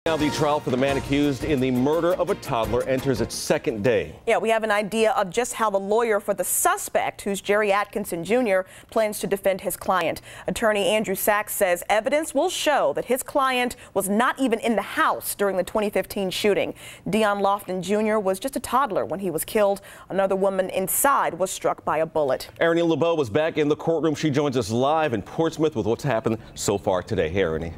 Now the trial for the man accused in the murder of a toddler enters its second day. Yeah, we have an idea of just how the lawyer for the suspect, who's Jerry Atkinson Jr., plans to defend his client. Attorney Andrew Sachs says evidence will show that his client was not even in the house during the 2015 shooting. Deon Lofton Jr. was just a toddler when he was killed. Another woman inside was struck by a bullet. Ernie LeBeau was back in the courtroom. She joins us live in Portsmouth with what's happened so far today. Hey, Ernie.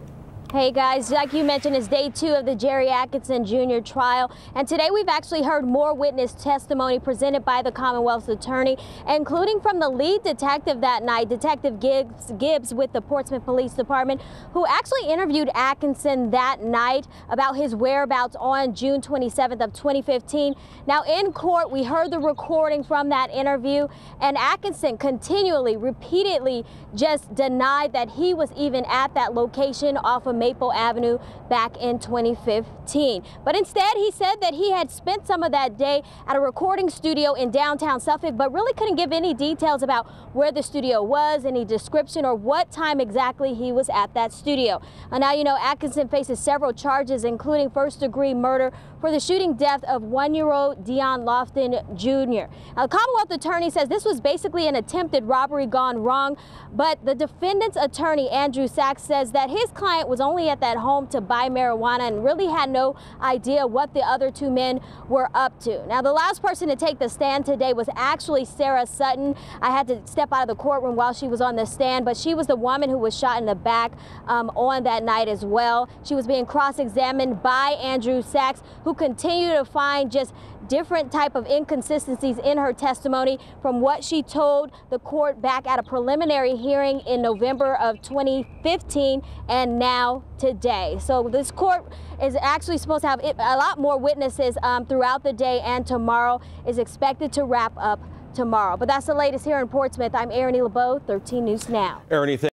Hey guys, like you mentioned, it's day 2 of the Jerry Atkinson Jr. trial, and today we've actually heard more witness testimony presented by the Commonwealth's attorney, including from the lead detective that night, Detective Gibbs with the Portsmouth Police Department, who actually interviewed Atkinson that night about his whereabouts on June 27th of 2015. Now in court, we heard the recording from that interview, and Atkinson continually, repeatedly just denied that he was even at that location off of Maple Avenue back in 2015. But instead, he said that he had spent some of that day at a recording studio in downtown Suffolk, but really couldn't give any details about where the studio was, any description, or what time exactly he was at that studio. And now, you know, Atkinson faces several charges, including first-degree murder for the shooting death of 1-year-old Deon Lofton Jr. Now, the Commonwealth attorney says this was basically an attempted robbery gone wrong, but the defendant's attorney, Andrew Sachs, says that his client was only at that home to buy marijuana and really had no idea what the other 2 men were up to. Now, the last person to take the stand today was actually Sarah Sutton. I had to step out of the courtroom while she was on the stand, but she was the woman who was shot in the back on that night as well. She was being cross-examined by Andrew Sachs, who continued to find just different type of inconsistencies in her testimony from what she told the court back at a preliminary hearing in November of 2015 and now today. So this court is actually supposed to have a lot more witnesses throughout the day, and tomorrow is expected to wrap up tomorrow. But that's the latest here in Portsmouth. I'm Ernie LeBeau, 13 News Now. Ernie,